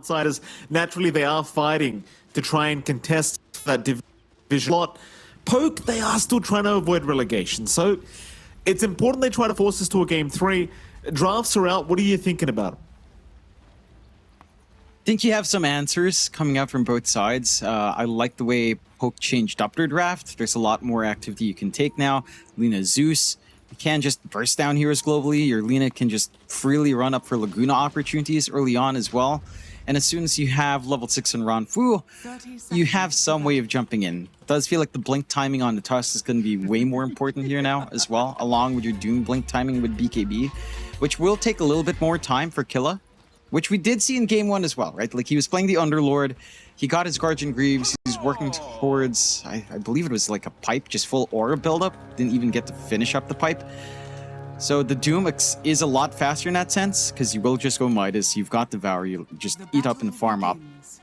Outsiders, naturally they are fighting to try and contest that division lot. Poke, they are still trying to avoid relegation. So it's important they try to force us to a game 3. Drafts are out. What are you thinking about? I think you have some answers coming out from both sides. I like the way Poke changed up their draft. There's a lot more activity you can take now. Lina Zeus, you can just burst down heroes globally. Your Lina can just freely run up for Laguna opportunities early on as well. And as soon as you have level 6 on Ranfu, you have some way of jumping in. It does feel like the blink timing on the Tusk is going to be way more important here now as well, along with your Doom blink timing with BKB, which will take a little bit more time for Killa, which we did see in game 1 as well, right? Like, he was playing the Underlord, he got his Guardian Greaves, he's working towards, I believe it was like a pipe, just full aura buildup, didn't even get to finish up the pipe. So the Doom is a lot faster in that sense, because you will just go Midas, you've got Devour, you just eat up and farm up.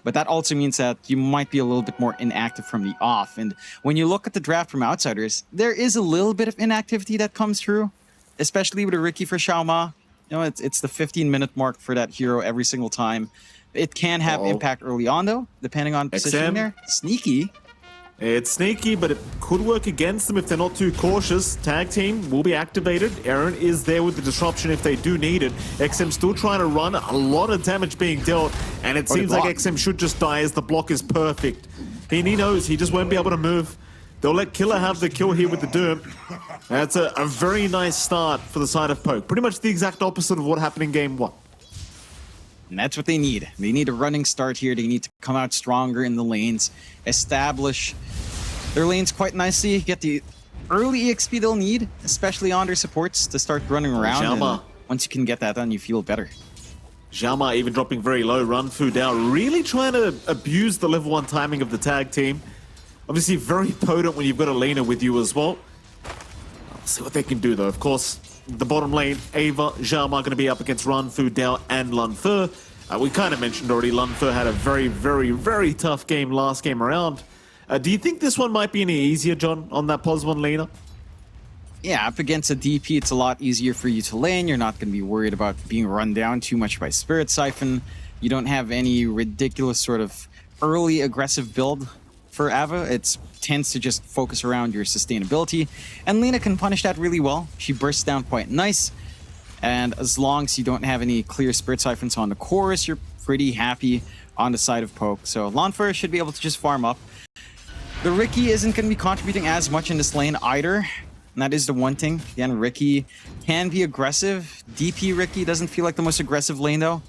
But that also means that you might be a little bit more inactive from the off. And when you look at the draft from Outsiders, there is a little bit of inactivity that comes through, especially with a Riki for Xiaoma. You know, it's the 15-minute mark for that hero every single time. It can have impact early on, though, depending on positioning there. Sneaky. It's sneaky, but it could work against them if they're not too cautious. Tag team will be activated. Aaron is there with the disruption if they do need it. XM still trying to run. A lot of damage being dealt, and it seems like XM should just die as the block is perfect. He knows he just won't be able to move. They'll let Killer have the kill here with the Doom. That's a very nice start for the side of Poke. Pretty much the exact opposite of what happened in game 1. And that's what they need. They need a running start here. They need to come out stronger in the lanes, establish their lanes quite nicely, get the early EXP they'll need, especially on their supports, to start running around. And once you can get that done, you feel better. Xiaoma even dropping very low. Ranfu down, really trying to abuse the level 1 timing of the tag team. Obviously very potent when you've got a laner with you as well. I'll see what they can do though. Of course, the bottom lane, Ava, Xiaoma going to be up against Ranfu, Dao, and Lunfer. We kind of mentioned already, Lunfer had a very, very, very tough game last game around. Do you think this one might be any easier, John, on that pos 1 laner? Yeah, up against a DP, it's a lot easier for you to lane. You're not going to be worried about being run down too much by Spirit Siphon. You don't have any ridiculous sort of early aggressive build for Ava. It tends to just focus around your sustainability, and Lina can punish that really well. She bursts down quite nice, and as long as you don't have any clear Spirit Siphons on the chorus, you're pretty happy on the side of Poke. So Lanfer should be able to just farm up. The Riki isn't going to be contributing as much in this lane either, and that is the one thing. Again, Riki can be aggressive. DP Riki doesn't feel like the most aggressive lane though.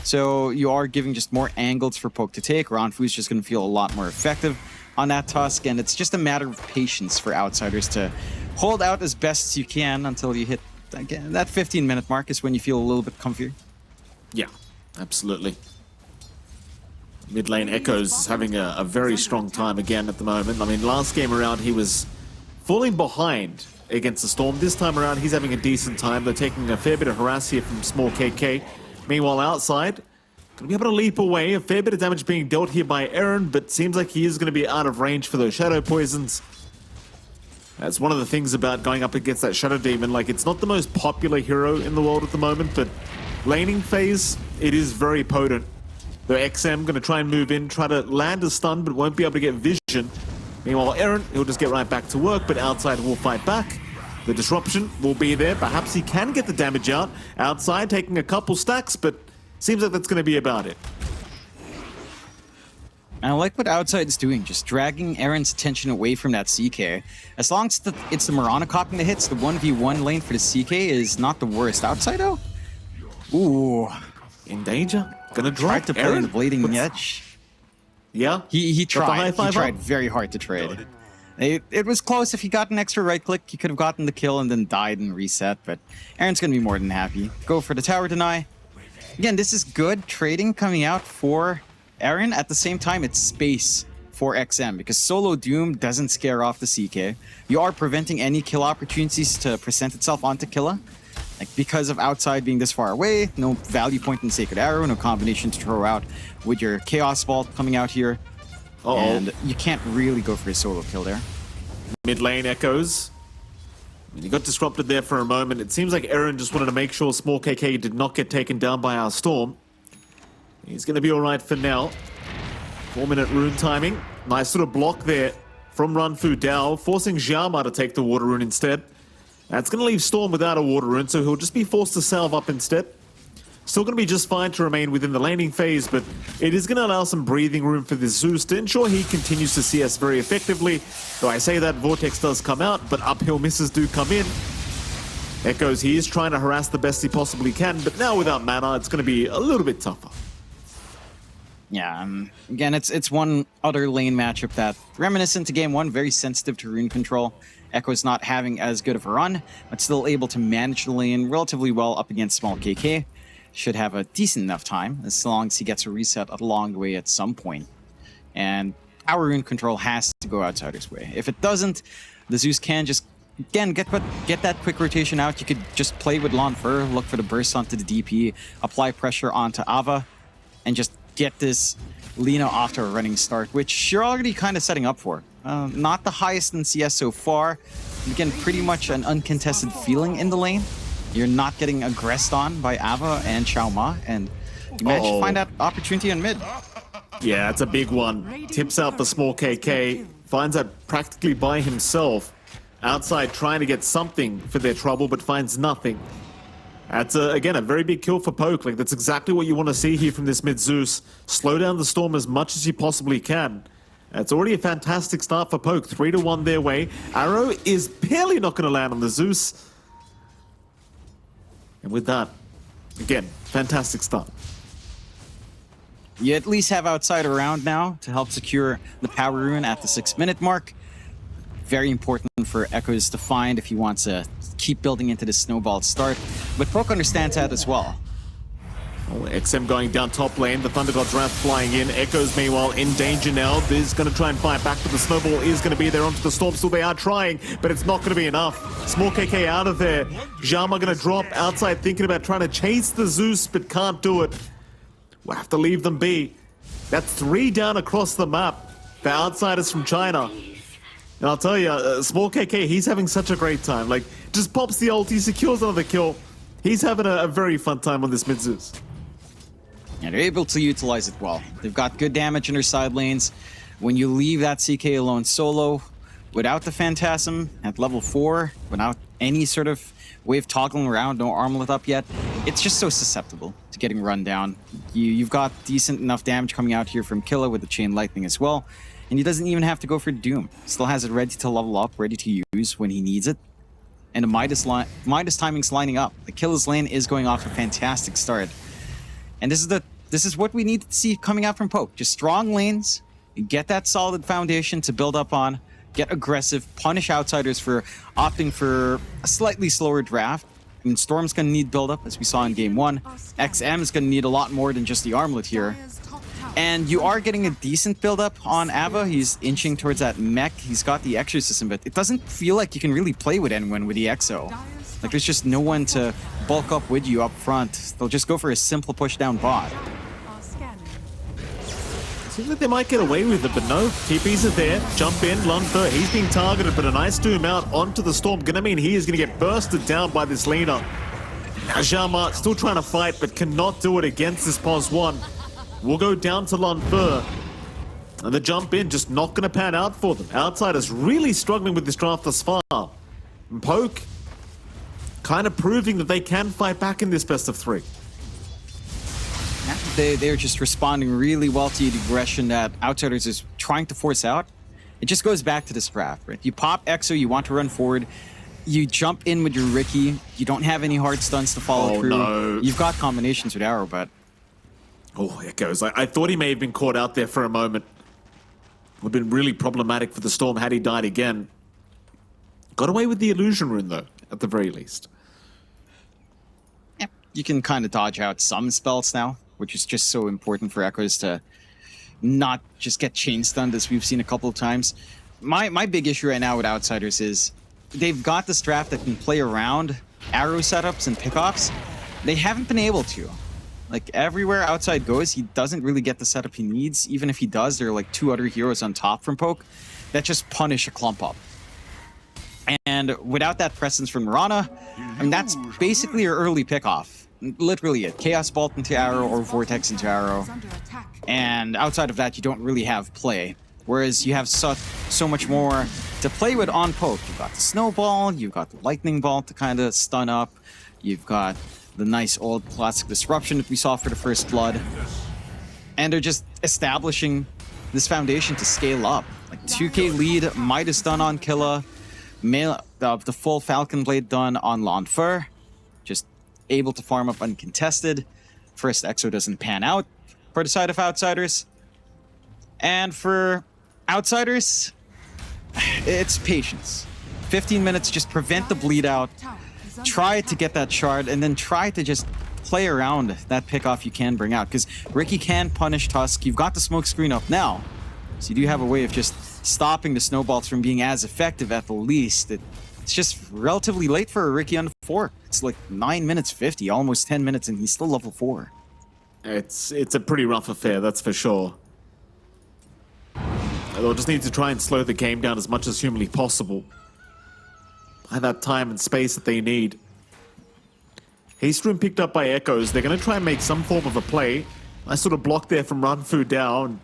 So you are giving just more angles for Poke to take. Ranfu's just going to feel a lot more effective on that Tusk, and it's just a matter of patience for Outsiders to hold out as best as you can until you hit, again, that 15-minute mark is when you feel a little bit comfier. Yeah, absolutely. Mid lane Echoes having a very strong time again at the moment. I mean, last game around he was falling behind against the Storm. This time around he's having a decent time. They're taking a fair bit of harass here from Small KK. Meanwhile, outside, going to be able to leap away. A fair bit of damage being dealt here by Aaron, but seems like he is going to be out of range for those Shadow Poisons. That's one of the things about going up against that Shadow Demon. Like, it's not the most popular hero in the world at the moment, but laning phase, it is very potent. The XM going to try and move in, try to land a stun, but won't be able to get vision. Meanwhile, Aaron, he'll just get right back to work, but outside will fight back. The disruption will be there. Perhaps he can get the damage out. Outside, taking a couple stacks, but seems like that's going to be about it. I like what Outside's doing, just dragging Aaron's attention away from that CK. As long as it's the Mirana copying the hits, the 1v1 lane for the CK is not the worst. Outside, though? Ooh. In danger. Gonna drop. Tried to play the Blading Edge. Yeah? He tried. He tried very hard to trade. It was close. If he got an extra right click, he could have gotten the kill and then died and reset, but Aaron's going to be more than happy. Go for the tower deny. Again, this is good trading coming out for Aaron. At the same time, it's space for XM because solo Doom doesn't scare off the CK. You are preventing any kill opportunities to present itself onto Killa. Like, because of outside being this far away, no value point in Sacred Arrow, no combination to throw out with your Chaos Vault coming out here. And you can't really go for a solo kill there. Mid lane Echoes. He got disrupted there for a moment. It seems like Aaron just wanted to make sure Small KK did not get taken down by our Storm. He's going to be all right for now. 4-minute rune timing. Nice sort of block there from Runfu Dao, forcing Xiaoma to take the water rune instead. That's going to leave Storm without a water rune, so he'll just be forced to salve up instead. Still going to be just fine to remain within the laning phase, but it is going to allow some breathing room for this Zeus to ensure he continues to CS very effectively. Though I say that Vortex does come out, but uphill misses do come in. Echoes, he is trying to harass the best he possibly can, but now without mana, it's going to be a little bit tougher. Yeah, again, it's one other lane matchup that reminiscent to game one, very sensitive to rune control. Echo's not having as good of a run, but still able to manage the lane relatively well up against small KK. Should have a decent enough time, as long as he gets a reset along the way at some point. And our rune control has to go Outsider's way. If it doesn't, the Zeus can just, again, get that quick rotation out. You could just play with Lanfur, look for the burst onto the DP, apply pressure onto Ava, and just get this Lina off to a running start, which you're already kind of setting up for. Not the highest in CS so far. Again, pretty much an uncontested feeling in the lane. You're not getting aggressed on by Ava and Xiaoma, and you managed to find that opportunity on mid. Yeah, it's a big one. Tips out for small KK, finds out practically by himself. Outside trying to get something for their trouble, but finds nothing. That's, again, a very big kill for Poke. Like, that's exactly what you want to see here from this mid Zeus. Slow down the Storm as much as you possibly can. It's already a fantastic start for Poke. 3-1 their way. Arrow is barely not going to land on the Zeus. And with that, again, fantastic start. You at least have Outsider around now to help secure the power rune at the 6-minute mark. Very important for Echoes to find if he wants to keep building into the snowball start. But Poke understands that as well. Oh, XM going down top lane, the Thunder God's Wrath flying in. Echoes, meanwhile, in danger now. Is going to try and fight back, but the snowball is going to be there onto the Storm. Still, they are trying, but it's not going to be enough. Small KK out of there. Xiaoma going to drop outside, thinking about trying to chase the Zeus, but can't do it. We'll have to leave them be. That's 3 down across the map. The Outsiders from China. And I'll tell you, small KK, he's having such a great time. Like, just pops the ult, he secures another kill. He's having a very fun time on this mid Zeus. And they're able to utilize it well. They've got good damage in their side lanes. When you leave that CK alone solo, without the Phantasm at level 4, without any sort of wave toggling around, no armlet up yet, it's just so susceptible to getting run down. You've got decent enough damage coming out here from Killa with the Chain Lightning as well. And he doesn't even have to go for Doom. Still has it ready to level up, ready to use when he needs it. And the Midas timing's lining up. The Killa's lane is going off a fantastic start. And this is what we need to see coming out from Poke. Just strong lanes, get that solid foundation to build up on, get aggressive, punish Outsiders for opting for a slightly slower draft. I mean, Storm's going to need build-up, as we saw in Game 1. XM is going to need a lot more than just the armlet here. And you are getting a decent build-up on Ava. He's inching towards that mech. He's got the Exorcism, but it doesn't feel like you can really play with anyone with the Exo. Like, there's just no one to bulk up with you up front. They'll just go for a simple push down bot. Seems like they might get away with it, but no. TPs are there. Jump in. Lunfer, he's being targeted, but a nice doom out onto the Storm. Gonna mean he is gonna get bursted down by this Lina. Now Xiaoma still trying to fight, but cannot do it against this Pos 1. We'll go down to Lunfer. And the jump in just not gonna pan out for them. Outsiders really struggling with this draft thus far. And Poke kind of proving that they can fight back in this best of 3. They're just responding really well to the aggression that Outsiders is trying to force out. It just goes back to this draft, right? You pop Exo, you want to run forward, you jump in with your Riki, you don't have any hard stuns to follow through. No. You've got combinations with Arrow, but... Oh, Echoes. I thought he may have been caught out there for a moment. Would have been really problematic for the Storm had he died again. Got away with the illusion rune, though, at the very least. Yeah, you can kind of dodge out some spells now, which is just so important for Echoes to not just get chain stunned, as we've seen a couple of times. My big issue right now with Outsiders is they've got this draft that can play around Arrow setups and pickoffs. They haven't been able to. Like, everywhere Outside goes, he doesn't really get the setup he needs. Even if he does, there are like 2 other heroes on top from Poke that just punish a clump up. And without that presence from Mirana, I mean, that's basically your early pickoff. literally it. Chaos Bolt into Arrow or Vortex into Arrow. And outside of that, you don't really have play. Whereas you have so much more to play with on Poke. You've got the Snowball, you've got the Lightning Ball to kind of stun up, you've got the nice old classic Disruption that we saw for the First Blood. And they're just establishing this foundation to scale up. Like 2k lead, Midas done on Killa, the full Falcon Blade done on Lanfur, just able to farm up uncontested. First Exo doesn't pan out for the side of Outsiders. And for Outsiders, it's patience. 15 minutes, just prevent the bleed out, try to get that shard, and then try to just play around that pickoff you can bring out. Because Ricky can punish Tusk. You've got the smoke screen up now, so you do have a way of just stopping the snowballs from being as effective at the least. It's just relatively late for a Ricky on 4. It's like 9 minutes 50, almost 10 minutes, and he's still level 4. It's a pretty rough affair, that's for sure. They'll just need to try and slow the game down as much as humanly possible. By that time and space that they need. Haste Room picked up by Echoes. They're going to try and make some form of a play. Nice sort of block there from Ranfu down.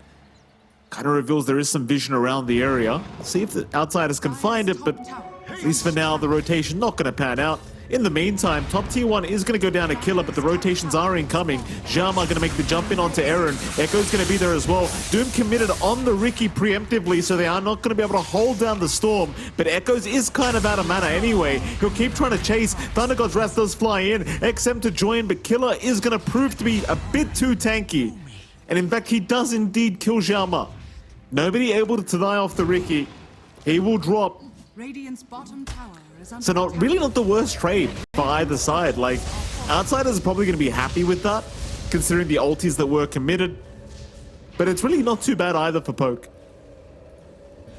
Kind of reveals there is some vision around the area. See if the Outsiders can find it, but at least for now, the rotation not going to pan out. In the meantime, top tier 1 is going to go down to Killer, but the rotations are incoming. Zhama going to make the jump in onto Eren. Echo's going to be there as well. Doom committed on the Ricky preemptively, so they are not going to be able to hold down the Storm. But Echoes is kind of out of mana anyway. He'll keep trying to chase. Thunder God's Wrath does fly in. XM to join, but Killer is going to prove to be a bit too tanky. And in fact, he does indeed kill Zhama. Nobody able to deny off the Ricky. He will drop. Radiant's bottom tower is under So not the worst trade for either side. Like, Outsiders are probably going to be happy with that, considering the ultis that were committed. But it's really not too bad either for Poke.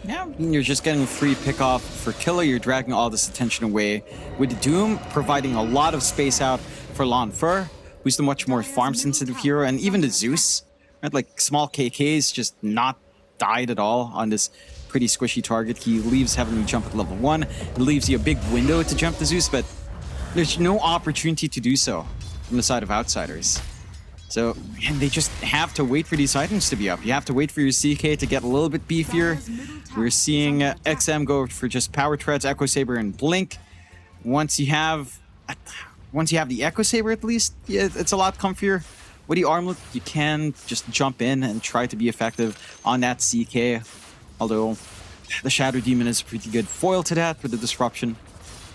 Yeah, you're just getting free pickoff for Killer. You're dragging all this attention away. With Doom providing a lot of space out for Lanfur, who's the much more farm-sensitive hero, and even the Zeus. Right? Like, small KK's just not died at all on this pretty squishy target. He leaves having to jump at level 1. It leaves you a big window to jump the Zeus, but there's no opportunity to do so from the side of Outsiders. So, and they just have to wait for these items to be up. You have to wait for your CK to get a little bit beefier. We're seeing XM go for just Power Treads, Echo Saber, and Blink. Once you have the Echo Saber, at least, yeah, it's a lot comfier. With the Armlet, you can just jump in and try to be effective on that CK. Although, the Shadow Demon is a pretty good foil to that with the Disruption.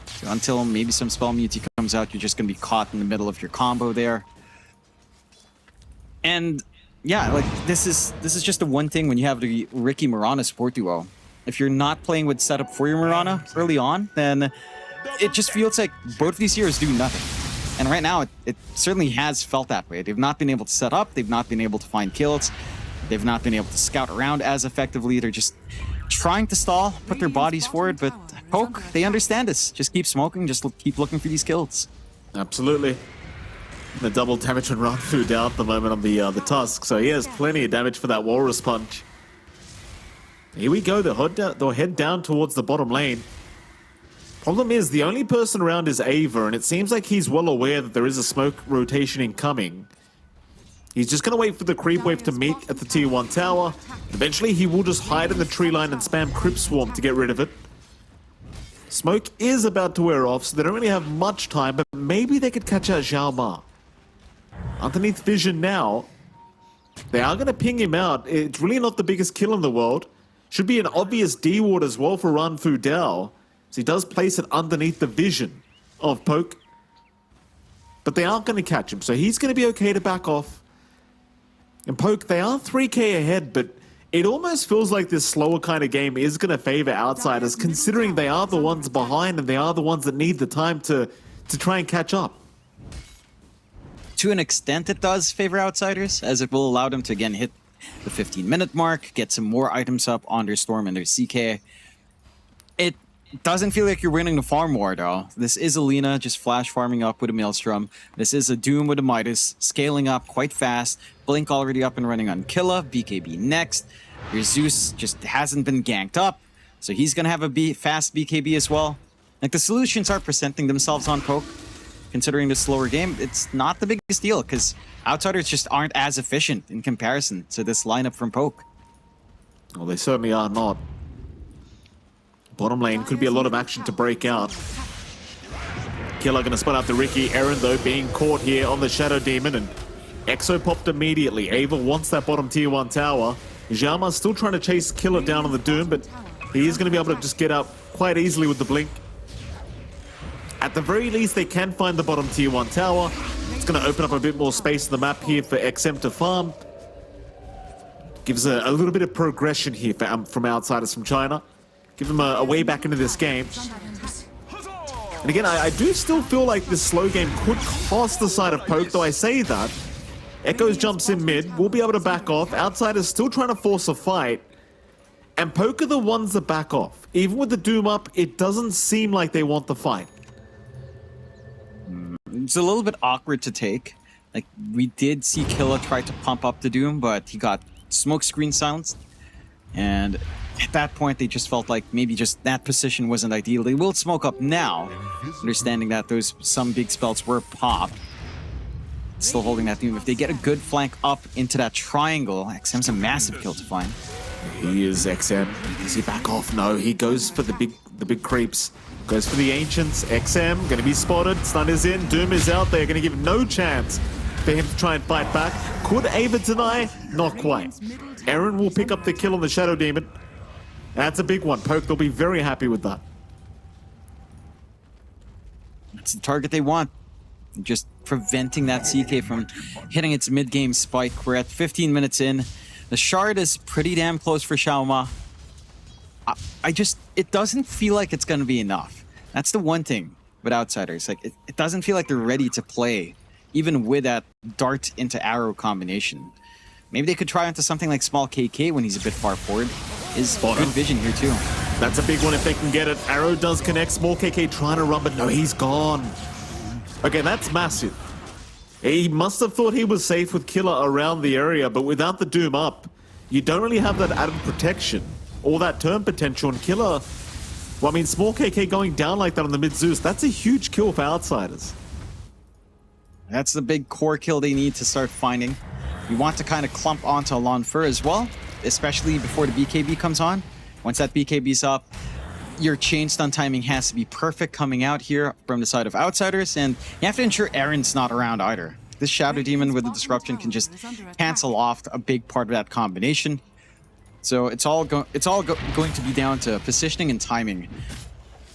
So until maybe some Spell Immunity comes out, you're just going to be caught in the middle of your combo there. And yeah, like this is just the one thing when you have the Ricky Mirana support duo. If you're not playing with setup for your Mirana early on, then it just feels like both of these heroes do nothing. And right now, it certainly has felt that way. They've not been able to set up, they've not been able to find kills, they've not been able to scout around as effectively. They're just trying to stall, put their bodies forward, but Poke, they understand this. Just keep smoking, just keep looking for these kills. Absolutely. The double damage on Ranfu down at the moment on the Tusk, so he has plenty of damage for that Walrus Punch. Here we go, they'll head down towards the bottom lane. Problem is, the only person around is Ava, and it seems like he's well aware that there is a smoke rotation incoming. He's just going to wait for the creep wave to meet at the tier 1 tower. Eventually, he will just hide in the tree line and spam Crypt Swarm to get rid of it. Smoke is about to wear off, so they don't really have much time, but maybe they could catch out Zhao Ma. Underneath vision now, they are going to ping him out. It's really not the biggest kill in the world. Should be an obvious D-ward as well for Ranfu Dao. So he does place it underneath the vision of Poke. But they aren't going to catch him, so he's going to be okay to back off. And Poke, they are 3k ahead, but it almost feels like this slower kind of game is going to favor Outsiders, considering they are the ones behind and they are the ones that need the time to try and catch up. To an extent, it does favor Outsiders, as it will allow them to again hit the 15-minute mark, get some more items up on their Storm and their CK. It doesn't feel like you're winning the farm war, though. This is Alina just flash farming up with a Maelstrom. This is a Doom with a Midas, scaling up quite fast. Blink already up and running on Killa, BKB next. Your Zeus just hasn't been ganked up, so he's going to have a fast BKB as well. Like, the solutions are presenting themselves on Poke. considering the slower game, it's not the biggest deal because Outsiders just aren't as efficient in comparison to this lineup from Poke. Well, they certainly are not. Bottom lane could be a lot of action to break out. Killer gonna split out the Ricky. Aaron, though, being caught here on the Shadow Demon, and Exo popped immediately. Ava wants that bottom tier 1 tower. Jama still trying to chase Killer down on the Doom, but he is going to be able to just get up quite easily with the Blink. At the very least, they can find the bottom tier 1 tower. It's going to open up a bit more space on the map here for XM to farm. Gives a little bit of progression here from Outsiders from China. Give them a way back into this game. And again, I do still feel like this slow game could cost the side of Poke, though I say that. Echoes jumps in mid, we'll be able to back off. Outsiders still trying to force a fight. And Poke are the ones that back off. Even with the Doom up, it doesn't seem like they want the fight. It's a little bit awkward to take. Like, we did see Killa try to pump up the Doom, but he got smoke screen silenced. And at that point, they just felt like maybe just that position wasn't ideal. They will smoke up now, understanding that some big spells were popped. Still holding that Doom. If they get a good flank up into that triangle, XM's a massive kill to find. He is XM. Does he back off? No, he goes for the big creeps. Goes for the Ancients. XM going to be spotted. Stun is in. Doom is out there. Going to give no chance for him to try and fight back. Could Ava deny? Not quite. Aaron will pick up the kill on the Shadow Demon. That's a big one. Poke, they'll be very happy with that. That's the target they want. Just preventing that CK from hitting its mid-game spike. We're at 15 minutes in. The shard is pretty damn close for Xiaoma. It doesn't feel like it's going to be enough. That's the one thing with Outsiders. Like, it doesn't feel like they're ready to play, even with that dart into arrow combination. Maybe they could try into something like Small KK when he's a bit far forward. Is good vision here too. That's a big one if they can get it. Arrow does connect. Small KK trying to run, but no, he's gone. Okay, that's massive. He must have thought he was safe with Killer around the area, but without the Doom up, you don't really have that added protection or that turn potential. And Killer, well, I mean, Small KK going down like that on the mid Zeus, that's a huge kill for Outsiders. That's the big core kill they need to start finding. You want to kind of clump onto Alon Fur as well, especially before the BKB comes on. Once that BKB's up, your chain stun timing has to be perfect coming out here from the side of Outsiders, and you have to ensure Aaron's not around either. This Shadow Demon with the disruption can just cancel off a big part of that combination. So it's all going to be down to positioning and timing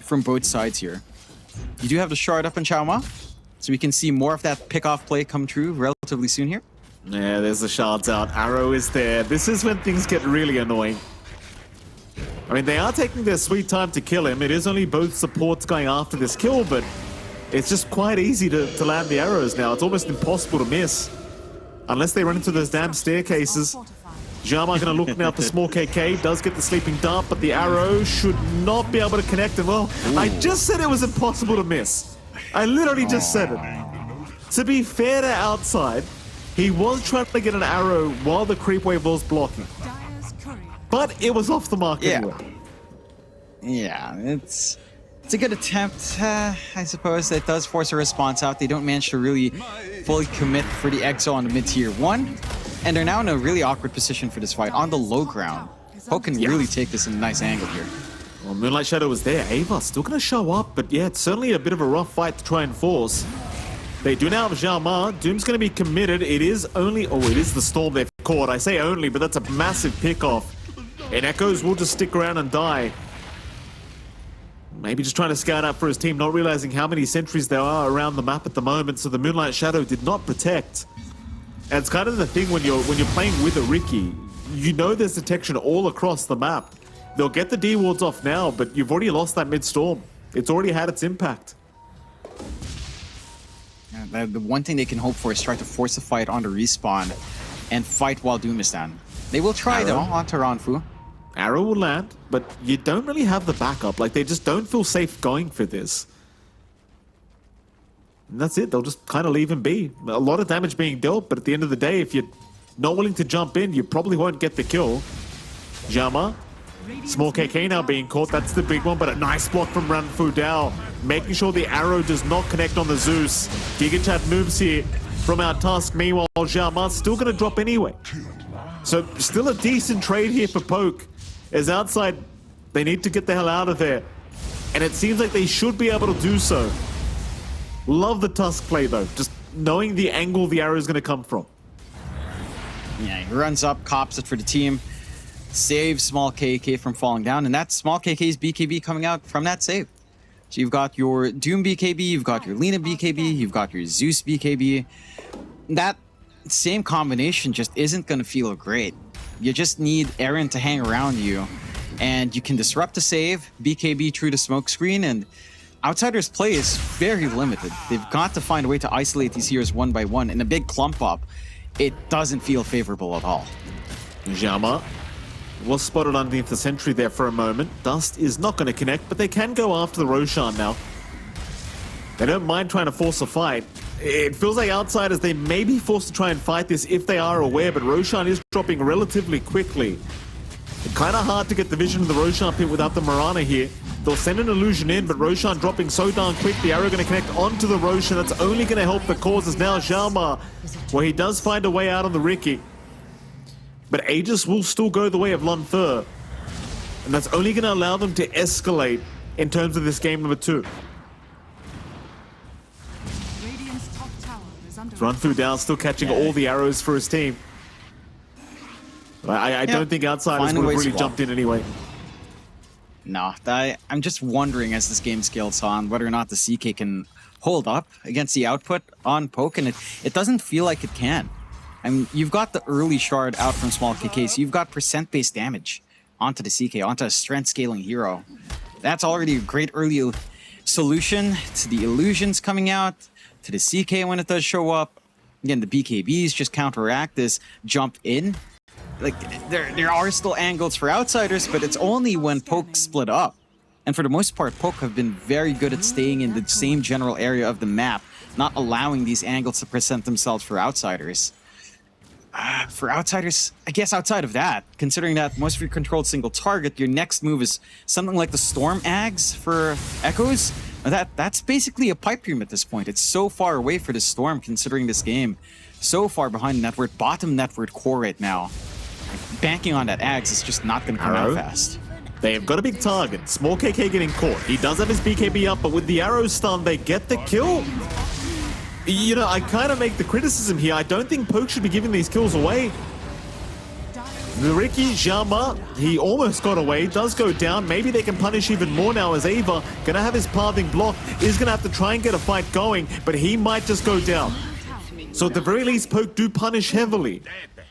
from both sides here. You do have the shard up in Xiaoma, so we can see more of that pick-off play come true relatively soon here. Yeah, there's the shards out. Arrow is there. This is when things get really annoying. I mean, they are taking their sweet time to kill him. It is only both supports going after this kill, but it's just quite easy to land the arrows now. It's almost impossible to miss. Unless they run into those damn staircases. Jama gonna look now for Small KK. Does get the sleeping dart, but the arrow should not be able to connect. And well, I just said it was impossible to miss. I literally just said it. To be fair to Outside, he was trying to get an arrow while the creep wave was blocking. But it was off the mark anyway. Yeah, it's a good attempt, I suppose. It does force a response out. They don't manage to really fully commit for the Exo on the mid-tier 1. And they're now in a really awkward position for this fight on the low ground. Poke can really take this in a nice angle here. Well, Moonlight Shadow was there. Ava still going to show up, but yeah, it's certainly a bit of a rough fight to try and force. They do now have Zhao Ma. Doom's going to be committed. It is only... Oh, it is the Storm they've caught. I say only, but that's a massive pick-off. And Echoes will just stick around and die. Maybe just trying to scout out for his team, not realizing how many sentries there are around the map at the moment. So the Moonlight Shadow did not protect. And it's kind of the thing when you're playing with a Riki, you know there's detection all across the map. They'll get the D wards off now, but you've already lost that mid-storm. It's already had its impact. Yeah, the one thing they can hope for is try to force a fight on the respawn and fight while Doom is down. They will try though onto Ranfu. Arrow will land, but you don't really have the backup. Like, they just don't feel safe going for this. And that's it. They'll just kind of leave him be. A lot of damage being dealt, but at the end of the day, if you're not willing to jump in, you probably won't get the kill. Jama Small KK now being caught, that's the big one, but a nice block from Ranfu Dao, making sure the arrow does not connect on the Zeus. Giga Chat moves here from our Tusk, meanwhile Xiaoma's still going to drop anyway. So still a decent trade here for Poke, as outside they need to get the hell out of there. And it seems like they should be able to do so. Love the Tusk play though, just knowing the angle the arrow is going to come from. Yeah, he runs up, cops it for the team, saves Small KK from falling down, and that's Small KK's BKB coming out from that save. So you've got your Doom BKB, you've got your Lina BKB, you've got your Zeus BKB. That same combination just isn't going to feel great. You just need Aaron to hang around you, and you can disrupt the save, BKB through the smoke screen, and Outsiders' play is very limited. They've got to find a way to isolate these heroes one by one. In a big clump up, it doesn't feel favorable at all. Xiaoma was spotted underneath the sentry there for a moment. Dust is not going to connect, but they can go after the Roshan now. They don't mind trying to force a fight. It feels like Outsiders, they may be forced to try and fight this if they are aware, but Roshan is dropping relatively quickly. Kind of hard to get the vision of the Roshan pit without the Mirana here. They'll send an illusion in, but Roshan dropping so darn quick, the arrow going to connect onto the Roshan. That's only going to help the cause as now Xiaoma, well, he does find a way out on the Ricky. But Aegis will still go the way of Lunfer. And that's only going to allow them to escalate in terms of this game number 2. Radiant's top tower is under Ranfu Dao still catching all the arrows for his team. I don't think Outsiders would have really jumped in anyway. No, I'm just wondering as this game scales on whether or not the CK can hold up against the output on Poke, and it doesn't feel like it can. I mean, you've got the early shard out from Small KK, so you've got percent-based damage onto the CK, onto a strength-scaling hero. That's already a great early solution to the illusions coming out, to the CK when it does show up. Again, the BKBs just counteract this jump in. Like, there are still angles for Outsiders, but it's only when Poke split up. And for the most part, Poke have been very good at staying in the same general area of the map, not allowing these angles to present themselves for Outsiders. For Outsiders, I guess outside of that, considering that most of your controlled single target, your next move is something like the Storm Ags for Echoes. That's basically a pipe dream at this point. It's so far away for the Storm, considering this game. So far behind network, bottom network core right now. Banking on that Ags is just not going to come out fast. They have got a big target. Small KK getting caught. He does have his BKB up, but with the arrow stun, they get the kill. You know, I kind of make the criticism here. I don't think Poke should be giving these kills away. The Ricky Xiaoma, he almost got away, does go down. Maybe they can punish even more now as Ava, gonna have his pathing block, is gonna have to try and get a fight going, but he might just go down. So at the very least, Poke do punish heavily.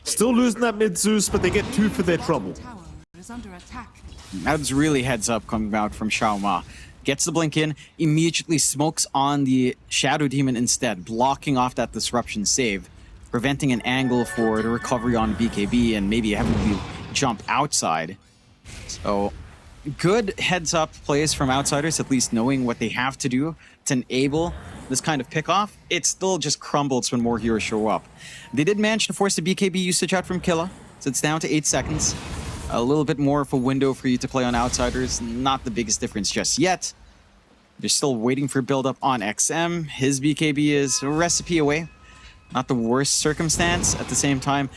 Still losing that mid Zeus, but they get 2 for their trouble. tower is under attack. That's really heads up coming out from Xiaoma. Gets the blink in, immediately smokes on the Shadow Demon instead, blocking off that disruption save, preventing an angle for the recovery on BKB and maybe having to jump outside. So good heads up plays from Outsiders, at least knowing what they have to do to enable this kind of pickoff. It still just crumbles when more heroes show up. They did manage to force the BKB usage out from Killa, so it's down to 8 seconds. A little bit more of a window for you to play on Outsiders. Not the biggest difference just yet. They're still waiting for build-up on XM. His BKB is a recipe away. Not the worst circumstance. At the same time,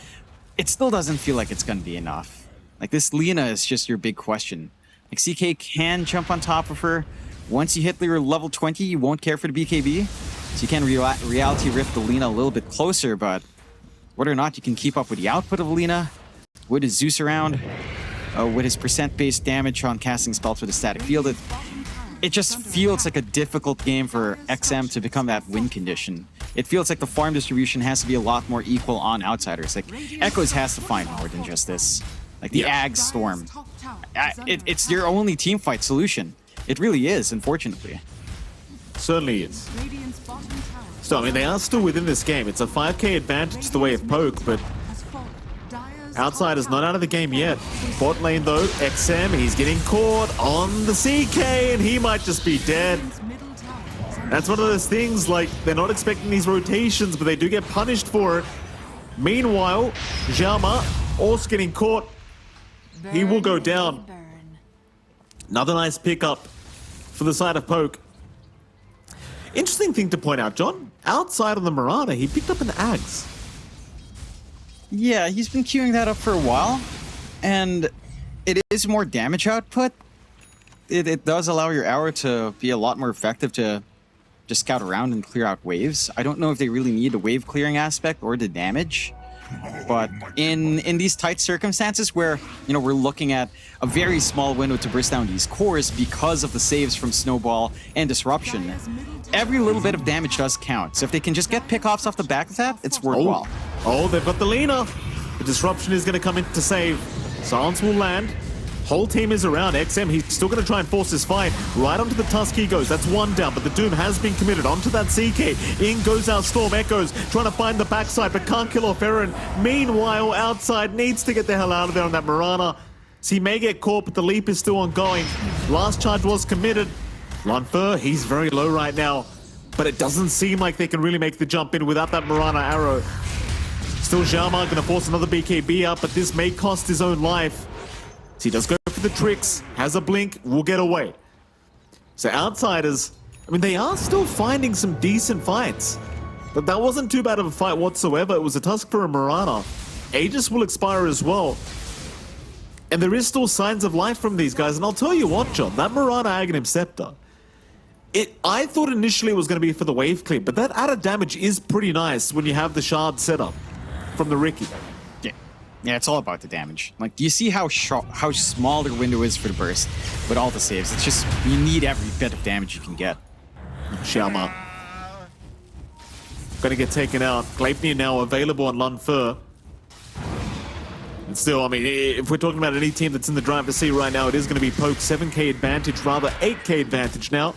it still doesn't feel like it's going to be enough. Like, this Lina is just your big question. Like, CK can jump on top of her. Once you hit your level 20, you won't care for the BKB. So you can reality rift the Lina a little bit closer, but whether or not you can keep up with the output of Lina, with his Zeus around, with his percent-based damage on casting spells with a static field, it just feels like a difficult game for XM to become that win condition. It feels like the farm distribution has to be a lot more equal on Outsiders. Like, Echoes has to find more than just this. Like, the Ag Storm. It's your only teamfight solution. It really is, unfortunately. Certainly is. Radiant's bottom tower So, I mean, they are still within this game. It's a 5k advantage the way of Poke, but has fallen. Dire's Outsiders not out of the game yet. Bot lane, though, XM, he's getting caught on the CK, and he might just be dead. middle tower is under That's one of those things, like, they're not expecting these rotations, but they do get punished for it. Meanwhile, Xiaoma also getting caught. He will go down. Another nice pickup for the side of Poke. Interesting thing to point out, John. Outside of the Marana, he picked up an Axe. Yeah, he's been queuing that up for a while, and it is more damage output. It does allow your arrow to be a lot more effective to just scout around and clear out waves. I don't know if they really need the wave clearing aspect or the damage, but in these tight circumstances where, you know, we're looking at a very small window to burst down these cores because of the saves from Snowball and Disruption, every little bit of damage does count. So if they can just get pickoffs off the back of that, it's worthwhile. Oh, they've got the Lina. The Disruption is going to come in to save. Silence will land. Whole team is around. XM, he's still going to try and force his fight. Right onto the Tusk he goes. That's one down, but the Doom has been committed. Onto that CK. In goes our Storm Echoes, trying to find the backside, but can't kill off Eren. Meanwhile, outside needs to get the hell out of there on that Marana. So he may get caught, but the leap is still ongoing. Last charge was committed. Lunfer, he's very low right now, but it doesn't seem like they can really make the jump in without that Marana arrow. Still, Xiaoma going to force another BKB out, but this may cost his own life. So he does go for the tricks, has a blink, will get away. So Outsiders, I mean, they are still finding some decent fights. But that wasn't too bad of a fight whatsoever. It was a Tusk for a Marana. Aegis will expire as well. And there is still signs of life from these guys. And I'll tell you what, John, that Marana Aghanim Scepter, I thought initially it was going to be for the wave clear, but that added damage is pretty nice when you have the shard set up from the Riki. Yeah, it's all about the damage. Like, do you see how small their window is for the burst with all the saves? It's just, you need every bit of damage you can get. Xiaoma gonna get taken out. Gleipnir now available on Lunfer. And still, I mean, if we're talking about any team that's in the driver's seat right now, it is going to be Poke. 7k advantage, rather 8k advantage now.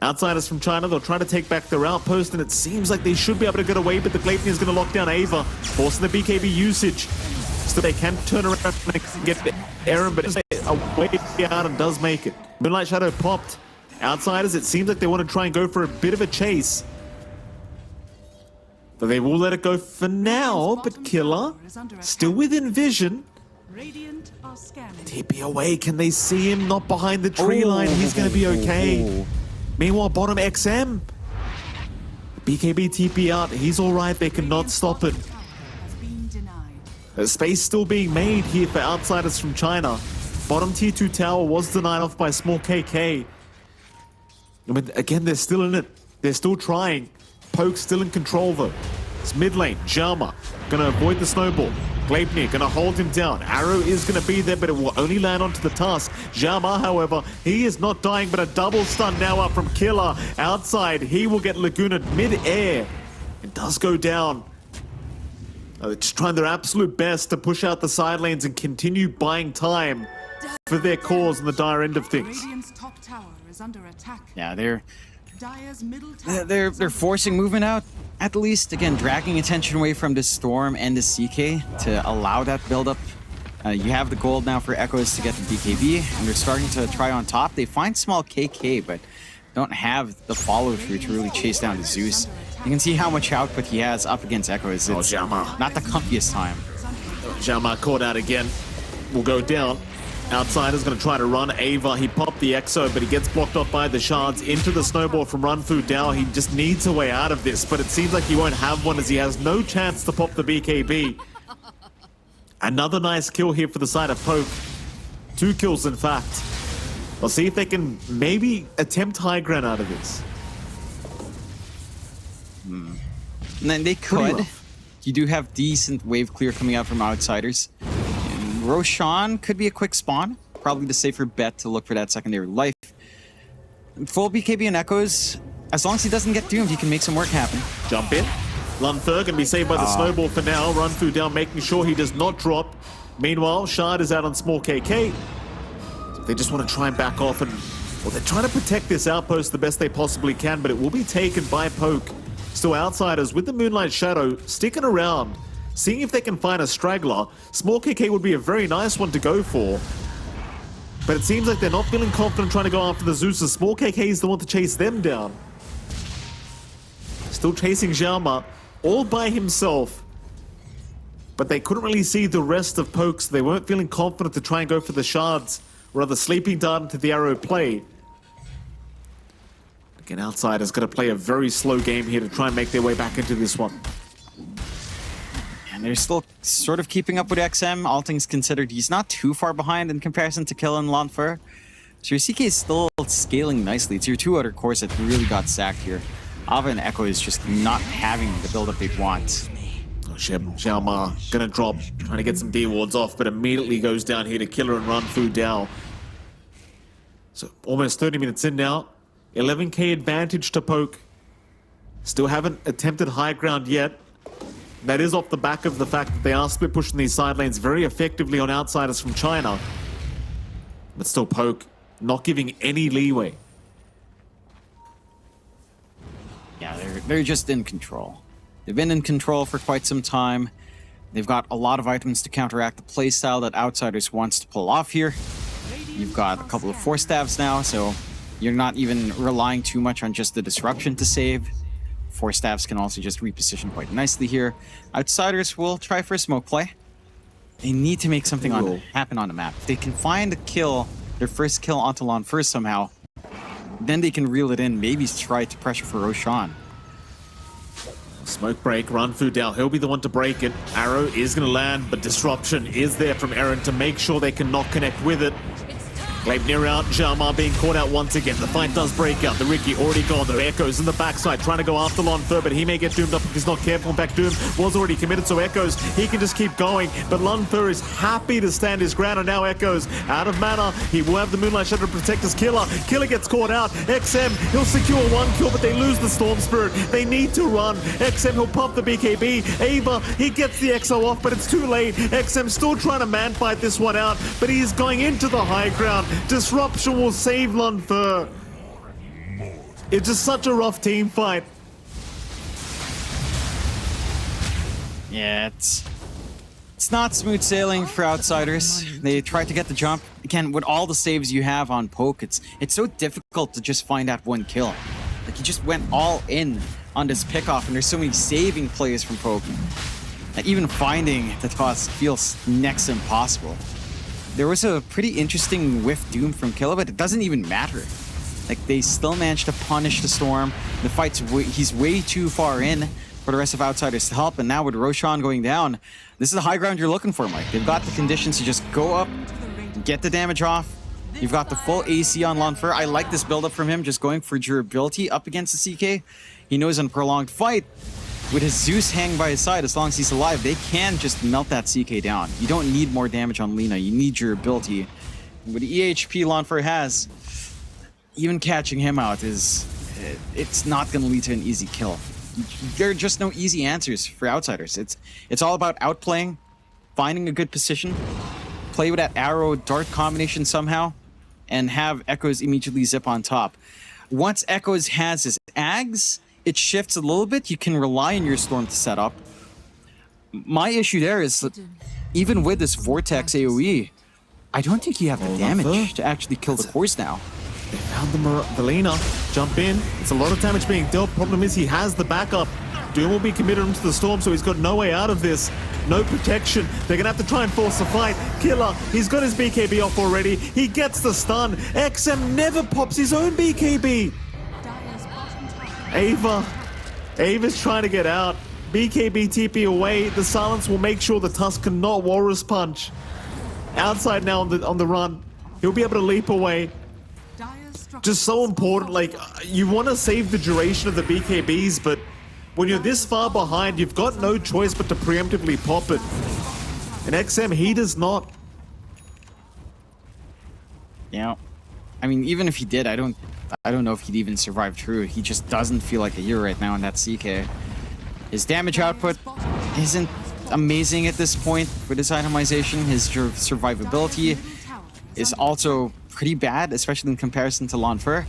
Outsiders from China, they'll try to take back their outpost, and it seems like they should be able to get away, but the Gleipnir is going to lock down Ava, forcing the BKB usage. So they can turn around and get Eren, but it's a way out and does make it. Moonlight Shadow popped. Outsiders, it seems like they want to try and go for a bit of a chase. But they will let it go for now, but Killer, still within vision. Radiant are scanning. TP away, can they see him? Not behind the tree line, he's going to be okay. Meanwhile, bottom XM. BKB TP out, he's alright, they cannot stop it. There's space still being made here for Outsiders from China. Bottom tier 2 tower was denied off by small KK. I mean, again, they're still in it. They're still trying. Poke's still in control though. It's mid lane, Xiaoma gonna avoid the snowball. Gleipnir gonna hold him down. Arrow is gonna be there, but it will only land onto the Tusk. Xiaoma, however, he is not dying, but a double stun now up from Killer. Outside, he will get Lagooned mid-air. It does go down. They're just trying their absolute best to push out the side lanes and continue buying time for their cause on the dire end of things. Radiant's top tower is under attack. Yeah, they're Dire's middle tower they're forcing movement out, at least, again, dragging attention away from the Storm and the CK to allow that build-up. You have the gold now for Echoes to get the BKB, and they're starting to try on top. They find small KK, but don't have the follow-through to really chase down the Zeus. You can see how much output he has up against Echoes. It's Xiaoma. not the comfiest time. Xiaoma caught out again. Will go down. Outsider's going to try to run. Ava, he popped the Exo, but he gets blocked off by the shards into the snowball from Runfu Dao. He just needs a way out of this, but it seems like he won't have one as he has no chance to pop the BKB. Another nice kill here for the side of Poke. 2 kills, in fact. We'll see if they can maybe attempt high ground out of this. And then they could. You do have decent wave clear coming out from Outsiders. And Roshan could be a quick spawn. Probably the safer bet to look for that secondary life. Full BKB and Echoes, as long as he doesn't get doomed, he can make some work happen. Jump in. Lunfer can be saved by the snowball for now. Runfu down, making sure he does not drop. Meanwhile, Shard is out on small KK. They just want to try and back off, and well, they're trying to protect this outpost the best they possibly can, but it will be taken by Poke. Still Outsiders with the Moonlight Shadow sticking around, seeing if they can find a straggler. Small KK would be a very nice one to go for, but it seems like they're not feeling confident trying to go after the Zeus. Small KK is the one to chase them down. Still chasing Xiaoma all by himself, but they couldn't really see the rest of Poke, so they weren't feeling confident to try and go for the shards rather sleeping dart into the arrow play. Again, Outsider's got to play a very slow game here to try and make their way back into this one. And they're still sort of keeping up with XM, all things considered. He's not too far behind in comparison to Kill and Lanfer. So your CK is still scaling nicely. It's your two other cores that really got sacked here. Ava and Echo is just not having the build-up they want. Oh, Xiao Ma gonna drop, trying to get some D wards off, but immediately goes down here to Killer and run Fu Dao. So almost 30 minutes in now. 11k advantage to Poke. Still haven't attempted high ground yet. That is off the back of the fact that they are split pushing these side lanes very effectively on Outsiders from China. But still Poke not giving any leeway. Yeah, they're just in control. They've been in control for quite some time. They've got a lot of items to counteract the playstyle that Outsiders wants to pull off here. You've got a couple of Force Staves now, so you're not even relying too much on just the disruption to save. Force Staves can also just reposition quite nicely here. Outsiders will try for a smoke play. They need to make something happen on the map. If they can find a kill, their first kill onto Lon first somehow, then they can reel it in, maybe try to pressure for Roshan. Smoke break, run Fu Dao. He'll be the one to break it. Arrow is going to land, but disruption is there from Eren to make sure they cannot connect with it. Gleipnir out, Xiaoma being caught out once again. The fight does break out. The Ricky already gone though. Echoes in the backside trying to go after Lanfer, but he may get doomed up if he's not careful. In fact, Doom was already committed, so Echoes, he can just keep going. But Lanfer is happy to stand his ground, and now Echoes out of mana. He will have the Moonlight Shadow to protect his Killer. Killer gets caught out. XM, he'll secure one kill, but they lose the Storm Spirit. They need to run. XM, he'll pump the BKB. Ava, he gets the XO off, but it's too late. XM still trying to man fight this one out, but he's going into the high ground. Disruption will save Lanfer. It's just such a rough team fight. Yeah, it's not smooth sailing for Outsiders. They try to get the jump. Again, with all the saves you have on Poke, it's so difficult to just find that one kill. Like, he just went all in on this pickoff, and there's so many saving plays from Poke. Like, even finding the toss feels next to impossible. There was a pretty interesting whiff Doom from Killer, but it doesn't even matter. Like, they still managed to punish the Storm. The fight's he's way too far in for the rest of Outsiders to help, and now with Roshan going down, this is the high ground you're looking for, Mike. They've got the conditions to just go up, get the damage off. You've got the full AC on Lanfer. I like this build-up from him, just going for durability up against the CK. He knows in a prolonged fight, with his Zeus hanging by his side, as long as he's alive, they can just melt that CK down. You don't need more damage on Lina. You need your ability. With the EHP Lanfer has, even catching him out it's not going to lead to an easy kill. There are just no easy answers for Outsiders. It's all about outplaying, finding a good position, play with that arrow dart combination somehow, and have Echoes immediately zip on top. Once Echoes has his Ags, it shifts a little bit. You can rely on your Storm to set up. My issue there is that even with this Vortex AoE, I don't think you have the damage to actually kill the cores now. They found the Lina. Jump in. It's a lot of damage being dealt. Problem is he has the backup. Doom will be committed into the Storm, so he's got no way out of this. No protection. They're going to have to try and force a fight. Killer, he's got his BKB off already. He gets the stun. XM never pops his own BKB. Ava's trying to get out. BKB TP away. The silence will make sure the Tusk cannot Walrus Punch. Outside now on the run. He'll be able to leap away. Just so important. Like, you want to save the duration of the BKBs, but when you're this far behind, you've got no choice but to preemptively pop it. And XM, he does not. Yeah. I mean, even if he did, I don't know if he'd even survive through. He just doesn't feel like a hero right now in that CK. His damage output isn't amazing at this point with his itemization. His survivability is also pretty bad, especially in comparison to Lanfer.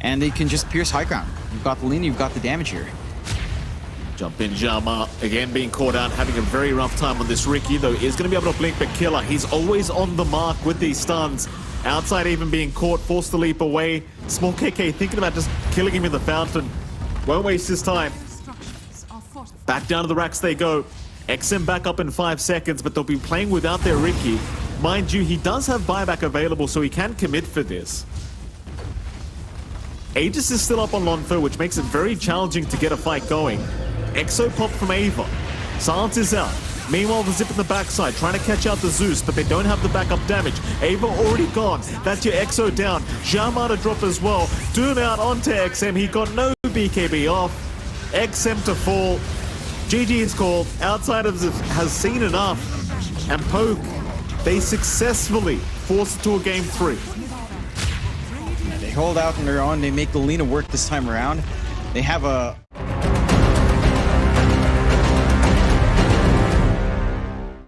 And they can just pierce high ground. You've got the lean, you've got the damage here. Jump in, Jama, again being caught out, having a very rough time on this Ricky, though is going to be able to blink, but Killer, he's always on the mark with these stuns. Outside even being caught, forced to leap away. Small KK thinking about just killing him in the fountain. Won't waste his time. Back down to the racks they go. XM back up in 5 seconds, but they'll be playing without their Ricky. Mind you, he does have buyback available, so he can commit for this. Aegis is still up on Lonfo, which makes it very challenging to get a fight going. Exo pop from Ava. Silence is out. Meanwhile, the Zip in the backside, trying to catch out the Zeus, but they don't have the backup damage. Ava already gone. That's your Exo down. Jamar to drop as well. Doom out onto XM. He got no BKB off. XM to fall. GG is called. Outsiders has seen enough. And Poke, they successfully force it to a game 3. They hold out on their own. They make the Lina work this time around. They have a